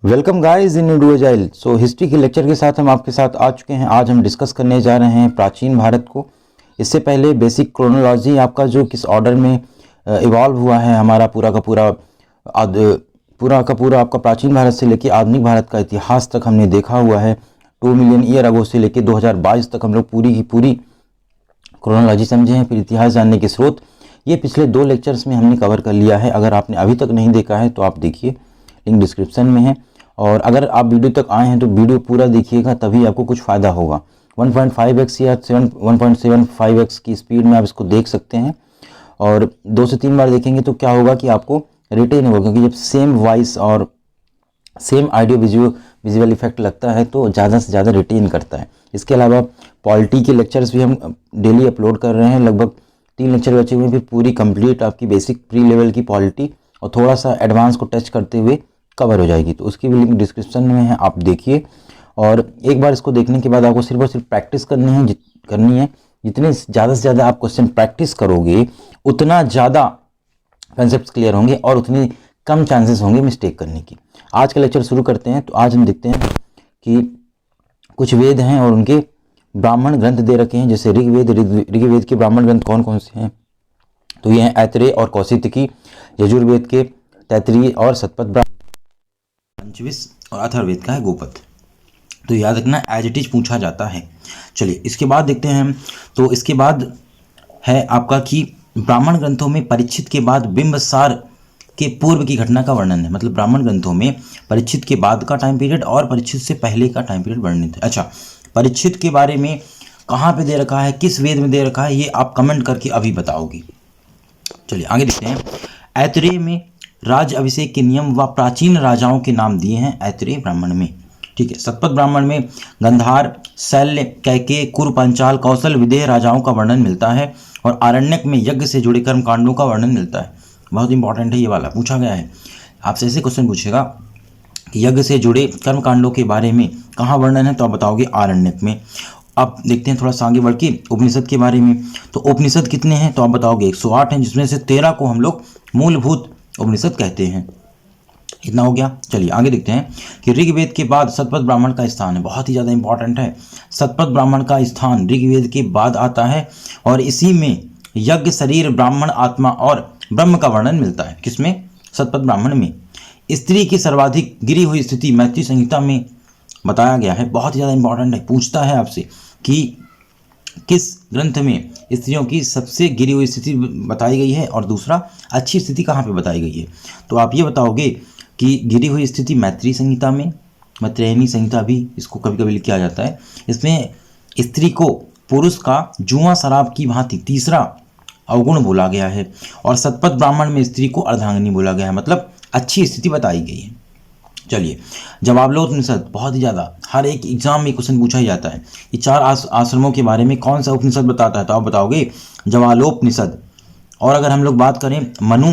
Welcome guys in Indo agile. So history के lecture के साथ हम आपके साथ आ चुके हैं। आज हम डिस्कस करने जा रहे हैं प्राचीन भारत को। इससे पहले बेसिक क्रोनोलॉजी आपका जो किस ऑर्डर में इवॉल्व हुआ है, हमारा पूरा का पूरा आपका प्राचीन भारत से लेकर आधुनिक भारत का इतिहास तक हमने देखा हुआ है। 2 मिलियन ईयर अगो से लेकर 2022 तक हम लोग पूरी की पूरी क्रोनोलॉजी समझे हैं। फिर इतिहास जानने के स्रोत, ये पिछले 2 लेक्चर्स में हमने कवर कर लिया है। अगर आपने अभी तक नहीं देखा है तो आप देखिए, लिंक डिस्क्रिप्शन में है। और अगर आप वीडियो तक आए हैं तो वीडियो पूरा देखिएगा, तभी आपको कुछ फ़ायदा होगा। 1.5x या 1.75x की स्पीड में आप इसको देख सकते हैं, और 2 से 3 बार देखेंगे तो क्या होगा कि आपको रिटेन होगा, क्योंकि जब सेम वॉइस और सेम ऑडियो विजुअल इफेक्ट लगता है तो ज़्यादा से ज़्यादा रिटेन करता है। इसके अलावा पॉलिटी के लेक्चर्स भी हम डेली अपलोड कर रहे हैं। लगभग 3 लेक्चर बचे हुए हैं, फिर पूरी कंप्लीट आपकी बेसिक प्री लेवल की पॉलिटी और थोड़ा सा एडवांस को टच करते हुए कवर हो जाएगी। तो उसकी भी लिंक डिस्क्रिप्शन में है, आप देखिए। और एक बार इसको देखने के बाद आपको सिर्फ और सिर्फ प्रैक्टिस करनी है। जितने ज़्यादा से ज़्यादा आप क्वेश्चन प्रैक्टिस करोगे उतना ज़्यादा कंसेप्ट क्लियर होंगे और उतनी कम चांसेस होंगे मिस्टेक करने की। आज का लेक्चर शुरू करते हैं। तो आज हम देखते हैं कि कुछ वेद हैं और उनके ब्राह्मण ग्रंथ दे रखे हैं। जैसे ऋग्वेद के ब्राह्मण ग्रंथ कौन कौन से हैं, तो ये हैं ऐत्रेय और कौशितकी। यजुर्वेद के तैत्तिरीय और शतपथ, पंचविश और अथर्ववेद का है गोपथ। तो याद रखना, एज इट इज पूछा जाता है। चलिए इसके बाद देखते हैं हम। तो इसके बाद है आपका कि ब्राह्मण ग्रंथों में परीक्षित के बाद बिंबसार के पूर्व की घटना का वर्णन है। मतलब ब्राह्मण ग्रंथों में परीक्षित के बाद का टाइम पीरियड और परीक्षित से पहले का टाइम पीरियड वर्णित है। अच्छा, परीक्षित के बारे में कहाँ पे दे रखा है, किस वेद में दे रखा है, ये आप कमेंट करके अभी बताओगी। चलिए आगे देखते हैं। ऐत्रेय में राज अभिषेक के नियम व प्राचीन राजाओं के नाम दिए हैं ऐत्रेय ब्राह्मण में। ठीक है। शतपथ ब्राह्मण में गंधार, शैल्य, कैकेय, कुरु, पांचाल, कौशल, विदेह राजाओं का वर्णन मिलता है। और आरण्यक में यज्ञ से जुड़े कर्म कांडों का वर्णन मिलता है। बहुत इंपॉर्टेंट है ये वाला, पूछा गया है आपसे। ऐसे क्वेश्चन पूछेगा कि यज्ञ से जुड़े कर्म कांडों के बारे में कहाँ वर्णन है, तो आप बताओगे आरण्यक में। अब देखते हैं थोड़ा सा आगे बढ़ के उपनिषद के बारे में। तो उपनिषद कितने हैं, तो आप बताओगे 108 हैं, जिसमें से 13 को हम लोग मूलभूत उपनिषद कहते हैं। इतना हो गया। चलिए आगे देखते हैं कि ऋग्वेद के बाद शतपथ ब्राह्मण का स्थान है। बहुत ही ज़्यादा इंपॉर्टेंट है। शतपथ ब्राह्मण का स्थान ऋग्वेद के बाद आता है और इसी में यज्ञ, शरीर, ब्राह्मण, आत्मा और ब्रह्म का वर्णन मिलता है। किसमें? शतपथ ब्राह्मण में। स्त्री की सर्वाधिक गिरी हुई स्थिति मैत्री संहिता में बताया गया है। बहुत ही ज़्यादा इंपॉर्टेंट है। पूछता है आपसे कि किस ग्रंथ में स्त्रियों की सबसे गिरी हुई स्थिति बताई गई है और दूसरा अच्छी स्थिति कहाँ पे बताई गई है। तो आप ये बताओगे कि गिरी हुई स्थिति मैत्री संहिता में, मैत्रेयनी संहिता भी इसको कभी कभी लिखा जाता है। इसमें स्त्री को पुरुष का जुआ शराब की भांति तीसरा अवगुण बोला गया है। और शतपथ ब्राह्मण में स्त्री को अर्धांगिनी बोला गया है, मतलब अच्छी स्थिति बताई गई है। चलिए, जवालोपनिषद बहुत ही ज़्यादा हर एक एग्जाम में क्वेश्चन पूछा ही जाता है कि 4 आश्रमों के बारे में कौन सा उपनिषद बताता है, तो आप बताओगे जवालोपनिषद। और अगर हम लोग बात करें मनु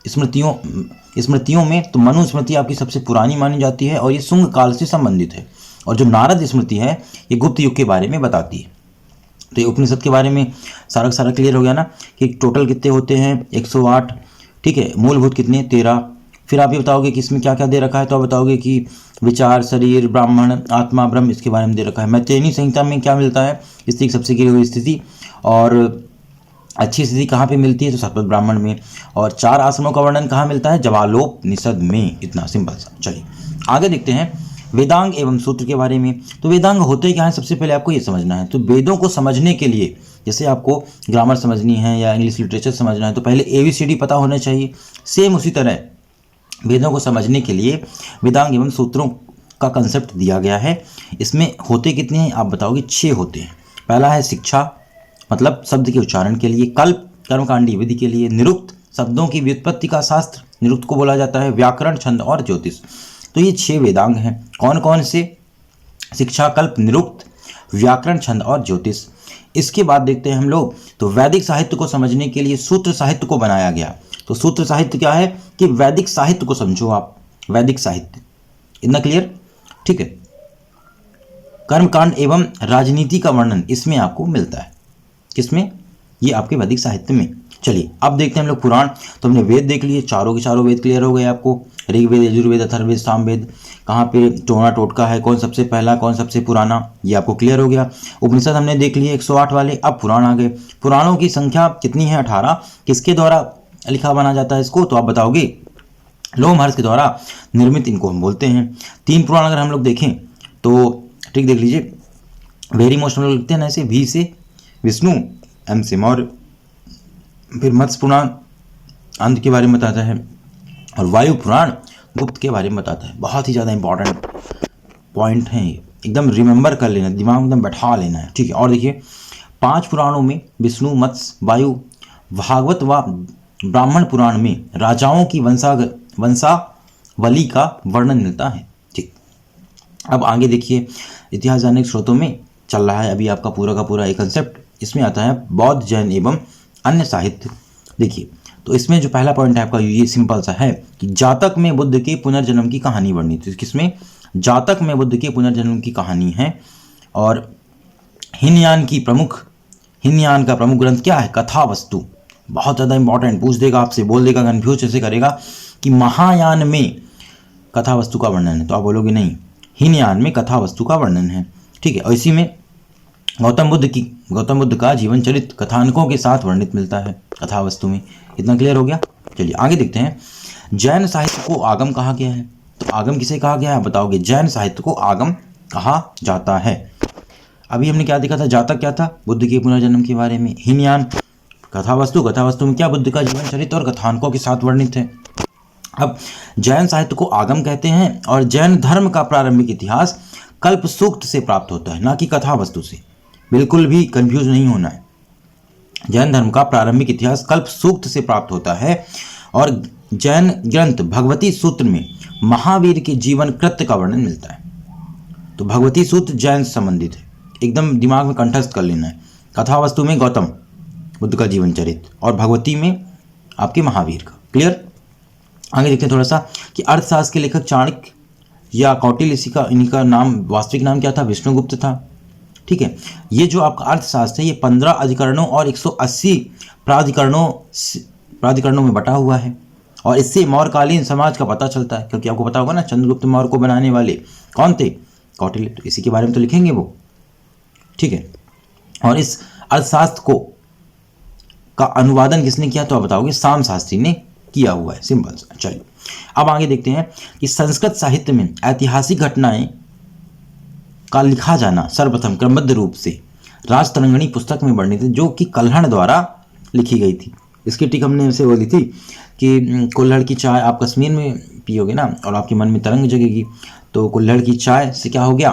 स्मृतियों में, तो मनु स्मृति आपकी सबसे पुरानी मानी जाती है और ये शुंग काल से संबंधित है। और जो नारद स्मृति है ये गुप्त युग के बारे में बताती है। तो ये उपनिषद के बारे में सारा क्लियर हो गया ना कि टोटल कितने होते हैं, 108। ठीक है। मूलभूत कितने, 13। फिर आप ये बताओगे कि इसमें क्या क्या दे रखा है, तो आप बताओगे कि विचार, शरीर, ब्राह्मण, आत्मा, ब्रह्म, इसके बारे में दे रखा है। मैत्रेयनी संहिता में क्या मिलता है, स्त्री की सबसे गिरी हुई स्थिति और अच्छी स्थिति कहाँ पे मिलती है, तो शतपथ ब्राह्मण में। और 4 आश्रमों का वर्णन कहाँ मिलता है, जवालोपनिषद में। इतना सिंपल सा। चलिए आगे देखते हैं वेदांग एवं सूत्र के बारे में। तो वेदांग होते क्या है, सबसे पहले आपको ये समझना है। तो वेदों को समझने के लिए, जैसे आपको ग्रामर समझनी है या इंग्लिश लिटरेचर समझना है, तो पहले ABCD पता होना चाहिए। सेम उसी तरह वेदों को समझने के लिए वेदांग एवं सूत्रों का कंसेप्ट दिया गया है। इसमें होते कितने हैं, आप बताओगे 6 होते हैं। पहला है शिक्षा, मतलब शब्द के उच्चारण के लिए। कल्प, कर्मकांडी विधि के लिए। निरुक्त, शब्दों की व्युत्पत्ति का शास्त्र निरुक्त को बोला जाता है। व्याकरण, छंद और ज्योतिष। तो ये 6 वेदांग हैं। कौन कौन से? शिक्षा, कल्प, निरुक्त, व्याकरण, छंद और ज्योतिष। इसके बाद देखते हैं हम लोग, तो वैदिक साहित्य को समझने के लिए सूत्र साहित्य को बनाया गया। तो सूत्र साहित्य क्या है कि वैदिक साहित्य को समझो आप, वैदिक साहित्य। इतना क्लियर? ठीक है। कर्मकांड एवं राजनीति का वर्णन इसमें आपको मिलता है। किसमें? ये आपके वैदिक साहित्य में। चलिए अब देखते हैं हम लोग पुराण। तो हमने वेद देख लिए, चारों के चारों वेद क्लियर हो गए आपको, ऋग्वेद, यजुर्वेद, अथर्ववेद, सामवेद, कहाँ पे टोना टोटका है, कौन सबसे पहला कौन सबसे पुराना, ये आपको क्लियर हो गया। उपनिषद हमने देख लिए 108 वाले। अब पुराण आ गए। पुराणों की संख्या कितनी है? 18। किसके द्वारा लिखा माना जाता है इसको? तो आप बताओगे लोमहर्ष के द्वारा निर्मित इनको हम बोलते हैं। 3 पुराण अगर हम लोग देखें तो ठीक देख लीजिए, वेरी मोस्ट हम लोग लिखते हैं ना ऐसे, वी से विष्णु, एम से मौर्य, फिर मत्स्य पुराण अंत के बारे में बताता है, और वायु पुराण गुप्त के बारे में बताता है। बहुत ही ज़्यादा इंपॉर्टेंट पॉइंट हैं ये, एकदम रिमेंबर कर लेना, दिमाग में एकदम बैठा लेना है, ठीक है। और देखिए 5 पुराणों में विष्णु, मत्स्य, वायु, भागवत व ब्राह्मण पुराण में राजाओं की वंशावली का वर्णन मिलता है, ठीक। अब आगे देखिए, इतिहास जानने के स्रोतों में चल रहा है अभी आपका पूरा का पूरा एक कंसेप्ट। इसमें आता है बौद्ध, जैन एवं अन्य साहित्य। देखिए तो इसमें जो पहला पॉइंट है आपका ये सिंपल सा है कि जातक में बुद्ध के पुनर्जन्म की कहानी वर्णित है। किसमें? जातक में बुद्ध के पुनर्जन्म की कहानी है। और हीनयान का प्रमुख ग्रंथ क्या है? कथा वस्तु। बहुत ज़्यादा इंपॉर्टेंट, पूछ देगा आपसे, बोल देगा, कन्फ्यूज ऐसे करेगा कि महायान में कथा वस्तु का वर्णन है, तो आप बोलोगे नहीं, हीनयान में कथा वस्तु का वर्णन है, ठीक है। और इसी में गौतम बुद्ध का जीवन चरित्र कथानकों के साथ वर्णित मिलता है कथा वस्तु में। इतना क्लियर हो गया। चलिए आगे देखते हैं। जैन साहित्य को आगम कहा गया है। तो आगम किसे कहा गया है? बताओगे। जैन साहित्य को आगम कहा जाता है। अभी हमने क्या देखा था? जातक क्या था? बुद्ध के पुनर्जन्म के बारे में। हीनयान कथा वस्तु में क्या? बुद्ध का जीवन चरित्र और कथानकों के साथ वर्णित है। अब जैन साहित्य को आगम कहते हैं, और जैन धर्म का प्रारंभिक इतिहास कल्प सूक्त से प्राप्त होता है, ना कि कथा वस्तु से। बिल्कुल भी कंफ्यूज नहीं होना है। जैन धर्म का प्रारंभिक इतिहास कल्प सूक्त से प्राप्त होता है, और जैन ग्रंथ भगवती सूत्र में महावीर के जीवन कृत्य का वर्णन मिलता है। तो भगवती सूत्र जैन से संबंधित है, एकदम दिमाग में कंठस्थ कर लेना है। कथा वस्तु में गौतम बुद्ध का जीवन चरित्र, और भगवती में आपके महावीर का। क्लियर? आगे देखते हैं थोड़ा सा कि अर्थशास्त्र के लेखक चाणक्य या कौटिल्य, इनका नाम, वास्तविक नाम क्या था? विष्णुगुप्त था, ठीक है। ये जो आपका अर्थशास्त्र है ये 15 अधिकरणों और 180 प्राधिकरणों में बटा हुआ है, और इससे मौर्यकालीन समाज का पता चलता है, क्योंकि आपको पता होगा ना चंद्रगुप्त मौर्य को बनाने वाले कौन थे? कौटिल्य। तो इसी के बारे में तो लिखेंगे वो, ठीक है। और इस अर्थशास्त्र का अनुवादन किसने किया? तो आप बताओगे साम शास्त्री ने किया हुआ है, सिंपल सा। चलिए अब आगे देखते हैं कि संस्कृत साहित्य में ऐतिहासिक घटनाएं का लिखा जाना सर्वप्रथम क्रमबद्ध रूप से राजतरंगिणी पुस्तक में वर्णित है, जो कि कुल्हड़ द्वारा लिखी गई थी। इसकी टिक हमने से बोली थी कि कुल्हड़ की चाय आप कश्मीर में पियोगे ना, और आपके मन में तरंग जगेगी। तो कुल्हड़ की चाय से क्या हो गया?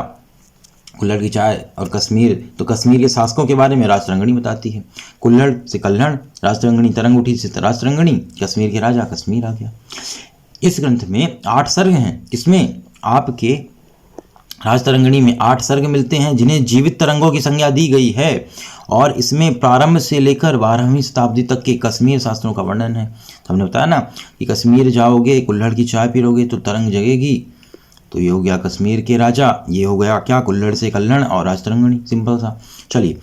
कुल्हड़ की चाय और कश्मीर, तो कश्मीर के शासकों के बारे में राजतरंगिणी बताती है। कुल्हड़ से कल्हड़, राजतरंगिणी, तरंग उठी से राजतरंगिणी, कश्मीर के राजा, कश्मीर आ गया। इस ग्रंथ में 8 सर्ग हैं। इसमें आपके राजतरंगिणी में 8 सर्ग मिलते हैं, जिन्हें जीवित तरंगों की संज्ञा दी गई है, और इसमें प्रारंभ से लेकर 12वीं शताब्दी तक के कश्मीर शास्त्रों का वर्णन है। तो हमने बताया ना कि कश्मीर जाओगे, कुल्हड़ की चाय पियोगे तो तरंग जगेगी। तो ये हो गया कश्मीर के राजा, ये हो गया क्या? कुल्हड़ से कल्हड़ और राजतरंगिणी, सिंपल सा। चलिए,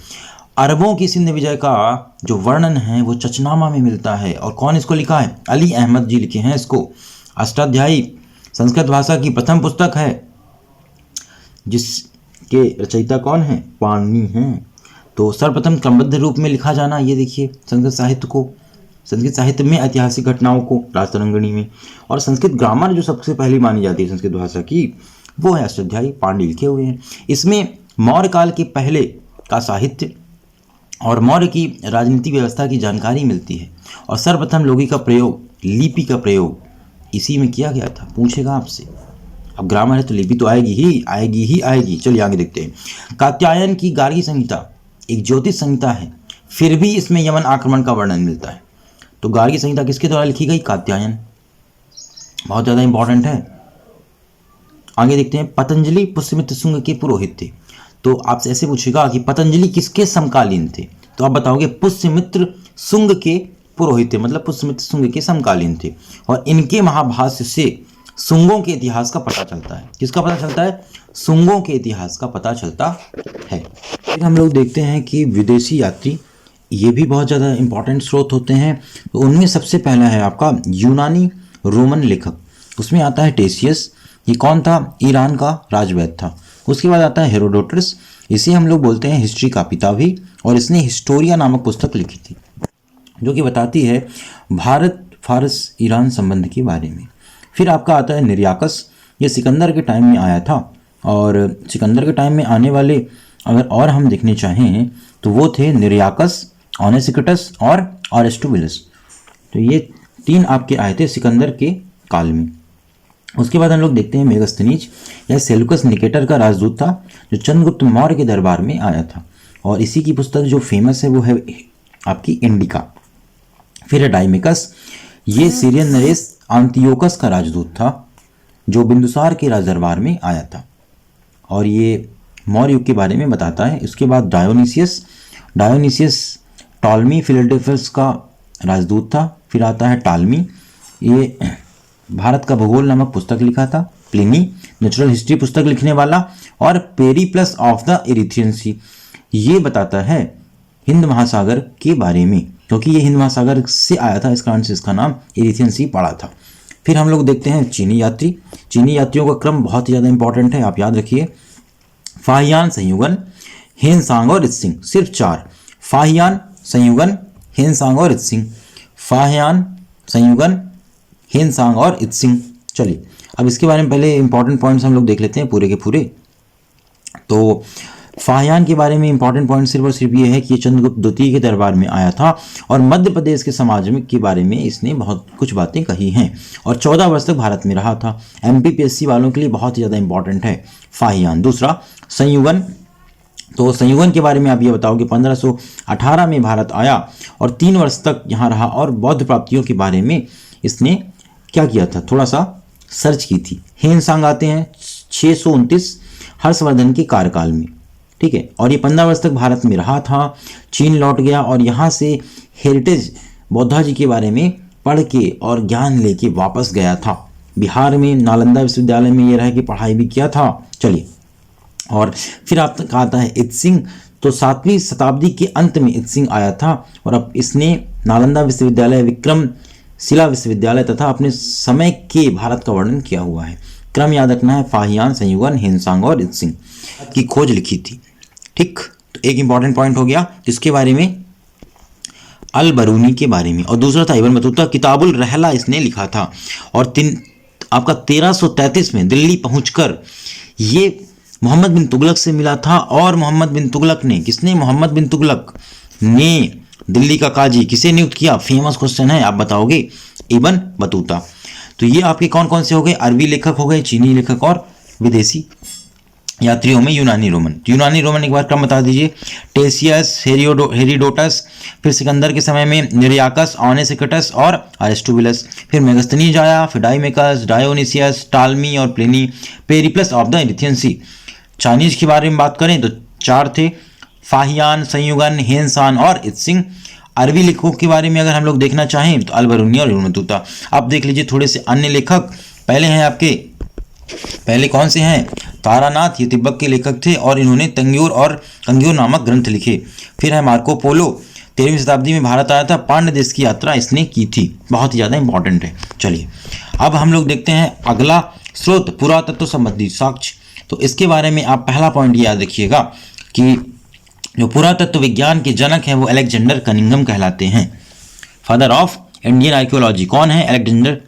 अरबों की सिंध विजय का जो वर्णन है वो चचनामा में मिलता है, और कौन इसको लिखा है? अली अहमद जी लिखे हैं इसको। अष्टाध्यायी संस्कृत भाषा की प्रथम पुस्तक है, जिसके रचयिता कौन है? पाणिनि हैं। तो सर्वप्रथम क्रमबद्ध रूप में लिखा जाना, ये देखिए संस्कृत साहित्य में ऐतिहासिक घटनाओं को राजतरंगिणी में, और संस्कृत ग्रामर जो सबसे पहली मानी जाती है संस्कृत भाषा की, वो है अष्टाध्यायी, पाणिनि लिखे हुए हैं। इसमें मौर्य काल के पहले का साहित्य और मौर्य की राजनीतिक व्यवस्था की जानकारी मिलती है, और सर्वप्रथम लोगी का प्रयोग, लिपि का प्रयोग इसी में किया गया था। पूछेगा आपसे, अब ग्रामर है तो लिपि तो आएगी। चलिए आगे देखते हैं। कात्यायन की गार्गी संहिता एक ज्योतिष संहिता है, फिर भी इसमें यमन आक्रमण का वर्णन मिलता है। तो गार्गी संहिता किसके द्वारा लिखी गई? कात्यायन। बहुत ज़्यादा इंपॉर्टेंट है। आगे देखते हैं। पतंजलि पुष्यमित्र शुंग के पुरोहित थे। तो आपसे ऐसे पूछेगा कि पतंजलि किसके समकालीन थे? तो आप बताओगे पुष्यमित्र शुंग के पुरोहित थे, मतलब पुष्यमित्र शुंग के समकालीन थे, और इनके महाभाष्य से शुंगों के इतिहास का पता चलता है। किसका पता चलता है? शुंगों के इतिहास का पता चलता है। फिर हम लोग देखते हैं कि विदेशी यात्री ये भी बहुत ज़्यादा इंपॉर्टेंट स्रोत होते हैं। तो उनमें सबसे पहला है आपका यूनानी रोमन लेखक, उसमें आता है टेसियस, ये कौन था? ईरान का राजवैद्य था। उसके बाद आता है हेरोडोटस, इसे हम लोग बोलते हैं हिस्ट्री का पिता भी, और इसने हिस्टोरिया नामक पुस्तक लिखी थी जो कि बताती है भारत फारस ईरान संबंध के बारे में। फिर आपका आता है निरियाकस, ये सिकंदर के टाइम में आया था, और सिकंदर के टाइम में आने वाले अगर और हम देखने चाहें तो वो थे निरियाकस, ऑनेसिक्टस और अरिस्टोबुलस। तो ये 3 आपके आए थे सिकंदर के काल में। उसके बाद हम लोग देखते हैं मेगस्थनीज, यह सेल्यूकस निकेटर का राजदूत था जो चंद्रगुप्त मौर्य के दरबार में आया था, और इसी की पुस्तक जो फेमस है वो है आपकी इंडिका। फिर है डाइमिकस, ये सीरियन नरेश आंतियोकस का राजदूत था जो बिंदुसार के राज दरबार में आया था, और ये मौर्य युग के बारे में बताता है। उसके बाद डायोनिसियस टॉलमी फिलाडेल्फियस का राजदूत था। फिर आता है टालमी, ये भारत का भूगोल नामक पुस्तक लिखा था। प्लिनी नेचुरल हिस्ट्री पुस्तक लिखने वाला, और पेरिप्लस ऑफ द इरिथ्रियन सी, ये बताता है हिंद महासागर के बारे में, क्योंकि ये हिंद महासागर से आया था, इस कारण से इसका नाम इरिथ्रियन सी पड़ा था। फिर हम लोग देखते हैं चीनी यात्री। चीनी यात्रियों का क्रम बहुत ही ज़्यादा इंपॉर्टेंट है, आप याद रखिए। फाहियान, संयुगन, हेनसांग और इत्सिंग, सिर्फ 4। फाहियान, संयुगन, हेनसांग और इत्सिंग। फाहियान, संयुगन, हेनसांग और इत्सिंग। चलिए अब इसके बारे में पहले इंपॉर्टेंट पॉइंट्स हम लोग देख लेते हैं पूरे के पूरे। तो फाहियान के बारे में इंपॉर्टेंट पॉइंट सिर्फ और सिर्फ ये है कि ये चंद्रगुप्त द्वितीय के दरबार में आया था, और मध्य प्रदेश के समाज में के बारे में इसने बहुत कुछ बातें कही हैं, और 14 वर्ष तक भारत में रहा था। MPPSC वालों के लिए बहुत ही ज़्यादा इंपॉर्टेंट है फाहियान। दूसरा संयुगन, तो संयुगन के बारे में आप ये बताओ कि 1518 में भारत आया और 3 वर्ष तक यहाँ रहा, और बौद्ध प्राप्तियों के बारे में इसने क्या किया था, थोड़ा सा सर्च की थी। हेनसांग आते हैं 629 हर्षवर्धन के कार्यकाल में, ठीक है, और ये 15 वर्ष तक भारत में रहा था, चीन लौट गया और यहाँ से हेरिटेज बौद्धा जी के बारे में पढ़ के और ज्ञान लेके वापस गया था। बिहार में नालंदा विश्वविद्यालय में ये रह के पढ़ाई भी किया था। चलिए, और फिर आपका आता है इत्सिंग, तो 7वीं शताब्दी के अंत में इत्सिंग आया था, और अब इसने नालंदा विश्वविद्यालय, विक्रमशिला विश्वविद्यालय तथा अपने समय के भारत का वर्णन किया हुआ है। क्रम याद रखना है, फाहियान, संयुगन, हेनसांग और इत्सिंग की खोज लिखी थी। ठीक, तो एक इंपॉर्टेंट पॉइंट हो गया किसके बारे में, अल बरूनी के बारे में, और दूसरा था इब्न बतूता, किताबुल रहला इसने लिखा था, और आपका 1333 में दिल्ली पहुंचकर ये मोहम्मद बिन तुगलक से मिला था, और मोहम्मद बिन तुगलक ने, किसने, मोहम्मद बिन तुगलक ने दिल्ली का काजी किसे नियुक्त किया, फेमस क्वेश्चन है, आप बताओगे, इब्न बतूता। तो ये आपके कौन कौन से हो गए, अरबी लेखक हो गए, चीनी लेखक, और विदेशी यात्रियों में यूनानी रोमन। यूनानी रोमन एक बार क्रम बता दीजिए, टेसियस, हेरोडोटस, फिर सिकंदर के समय में निरियाकस, ऑनेसिक्टस और अरिस्टोबुलस, फिर मेगस्थनीज आया, फिर डाइमेकस, डायोनिसियस, टालमी और Pliny, Periplus of the Erythraean Sea. Chinese के बारे में बात करें तो 4 थे, फाहियान, संयुगन, हेनसान और इत्सिंग। अरबी लेखकों के बारे में अगर हम लोग देखना चाहें तो अल बरूनी और इब्न बतूता। अब देख लीजिए थोड़े से अन्य लेखक, पहले कौन से हैं, तारानाथ, ये तिब्बत के लेखक थे और इन्होंने तंग्योर और कंग्योर नामक ग्रंथ लिखे। फिर है मार्को पोलो, 13वीं शताब्दी में भारत आया था, पांड्य देश की यात्रा इसने की थी, बहुत ही ज़्यादा इंपॉर्टेंट है। चलिए अब हम लोग देखते हैं अगला स्रोत, पुरातत्व संबंधी साक्ष्य। तो इसके बारे में आप पहला पॉइंट याद रखिएगा कि जो पुरातत्व विज्ञान के जनक हैं वो अलेक्जेंडर कनिंघम कहलाते हैं। फादर ऑफ इंडियन आर्कियोलॉजी कौन है, अलेक्जेंडर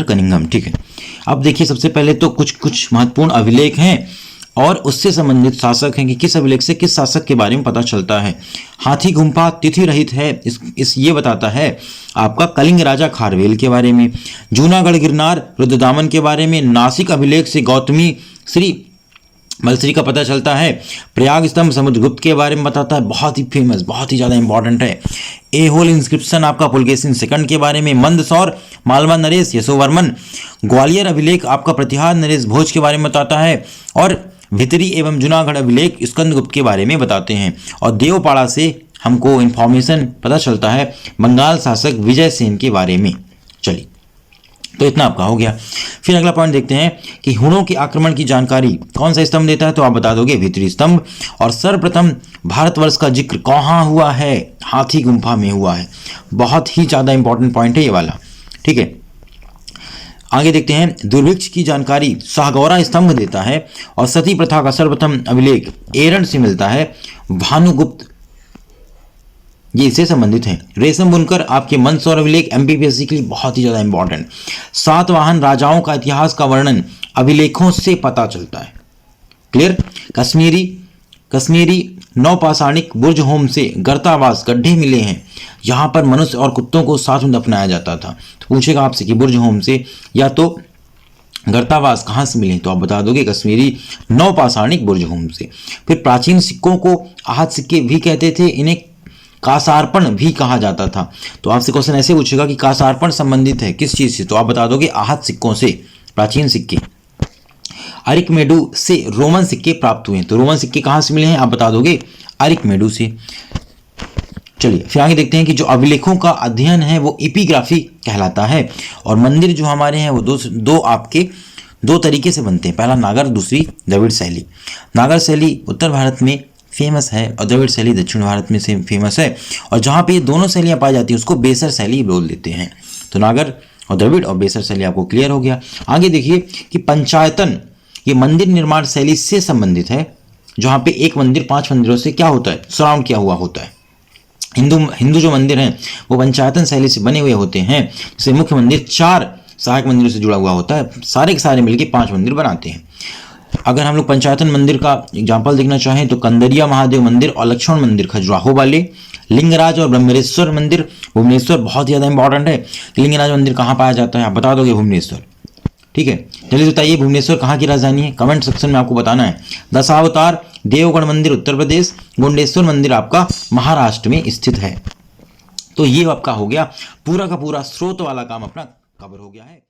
कनिंघम, ठीक है। अब देखिए सबसे पहले तो कुछ महत्वपूर्ण अभिलेख हैं और उससे संबंधित शासक हैं कि किस अभिलेख से किस शासक के बारे में पता चलता है। हाथी गुम्फा तिथि रहित है, ये बताता है आपका कलिंग राजा खारवेल के बारे में। जूनागढ़ गिरनार रुद्रदामन के बारे में। नासिक अभिलेख से गौतमी श्री मलसरी का पता चलता है। प्रयाग स्तंभ समुद्रगुप्त के बारे में बताता है, बहुत ही फेमस, बहुत ही ज़्यादा इंपॉर्टेंट है। ए होल इंस्क्रिप्शन आपका पुलकेशिन सेकंड के बारे में। मंदसौर मालवा नरेश यशोवर्मन। ग्वालियर अभिलेख आपका प्रतिहार नरेश भोज के बारे में बताता है, और भितरी एवं जूनागढ़ अभिलेख स्कंदगुप्त के बारे में बताते हैं। और देवपाड़ा से हमको इन्फॉर्मेशन पता चलता है बंगाल शासक विजय सेन के बारे में। चलिए तो इतना आपका हो गया। फिर अगला पॉइंट देखते हैं कि हुणों के आक्रमण की जानकारी कौन सा स्तंभ देता है, तो आप बता दोगे भीतरी स्तंभ। और सर्वप्रथम भारतवर्ष का जिक्र कहाँ हुआ है, हाथी गुम्फा में हुआ है। बहुत ही ज्यादा इंपॉर्टेंट पॉइंट है ये वाला, ठीक है। आगे देखते हैं, दुर्भिक्ष की जानकारी साहगौरा स्तंभ देता है और सती प्रथा का सर्वप्रथम अभिलेख एरन से मिलता है, भानुगुप्त ये इससे संबंधित है। रेशम बुनकर आपके मंदसौर अभिलेख एमपीपीएससी के लिए बहुत ही ज्यादा इंपॉर्टेंट। सातवाहन राजाओं का इतिहास का वर्णन अभिलेखों से पता चलता है। क्लियर। कश्मीरी नौपाषाणिक बुर्ज होम से गर्तावास गड्ढे मिले हैं, यहां पर मनुष्य और कुत्तों को साथ में दफनाया जाता था। तो पूछेगा आपसे कि बुर्ज होम से या तो गर्तावास कहां से मिले, तो आप बता दोगे कश्मीरी नौपाषाणिक बुर्ज होम से। फिर प्राचीन सिक्कों को आहत सिक्के भी कहते थे, इन्हें कासार्पण भी कहा जाता था। तो आपसे क्वेश्चन ऐसे पूछेगा कि कासार्पण संबंधित है किस चीज से, तो आप बता दोगे आहत सिक्कों से, प्राचीन सिक्के। अरिकमेडु से रोमन सिक्के प्राप्त हुए, तो रोमन सिक्के कहां से मिले हैं, आप बता दोगे अरिकमेडु से। चलिए फिर आगे देखते हैं कि जो अभिलेखों का अध्ययन है वो एपिग्राफी कहलाता है। और मंदिर जो हमारे हैं वो दो तरीके से बनते हैं, पहला नागर, दूसरी द्रविड़ शैली। नागर शैली उत्तर भारत में फेमस है और द्रविड़ शैली दक्षिण भारत में से फेमस है। और जहाँ पे ये दोनों शैलियाँ पाई जाती हैं उसको बेसर शैली बोल देते हैं। तो नागर और द्रविड़ और बेसर शैली आपको क्लियर हो गया। आगे देखिए कि पंचायतन ये मंदिर निर्माण शैली से संबंधित है, जहाँ पे एक मंदिर 5 मंदिरों से क्या होता है, सराउंड किया हुआ होता है। हिंदू जो मंदिर हैं वो पंचायतन शैली से बने हुए होते हैं। जैसे मुख्य मंदिर 4 सहायक मंदिरों से जुड़ा हुआ होता है, सारे के सारे मिलकर 5 मंदिर बनाते हैं। अगर हम लोग पंचायतन मंदिर का एग्जाम्पल देखना चाहें तो कंदरिया महादेव मंदिर और लक्ष्मण मंदिर खजुराहो वाले, लिंगराज और ब्रह्मेश्वर मंदिर भुवनेश्वर, बहुत ज़्यादा इंपॉर्टेंट है। लिंगराज मंदिर कहाँ पाया जाता है, आप बता दोगे भुवनेश्वर, ठीक है। चलिए बताइए भुवनेश्वर कहाँ की राजधानी है, कमेंट सेक्शन में आपको बताना है। दशावतार देवगढ़ मंदिर उत्तर प्रदेश, गुंडेश्वर मंदिर आपका महाराष्ट्र में स्थित है। तो ये आपका हो गया पूरा का पूरा स्रोत वाला काम अपना कवर हो गया है।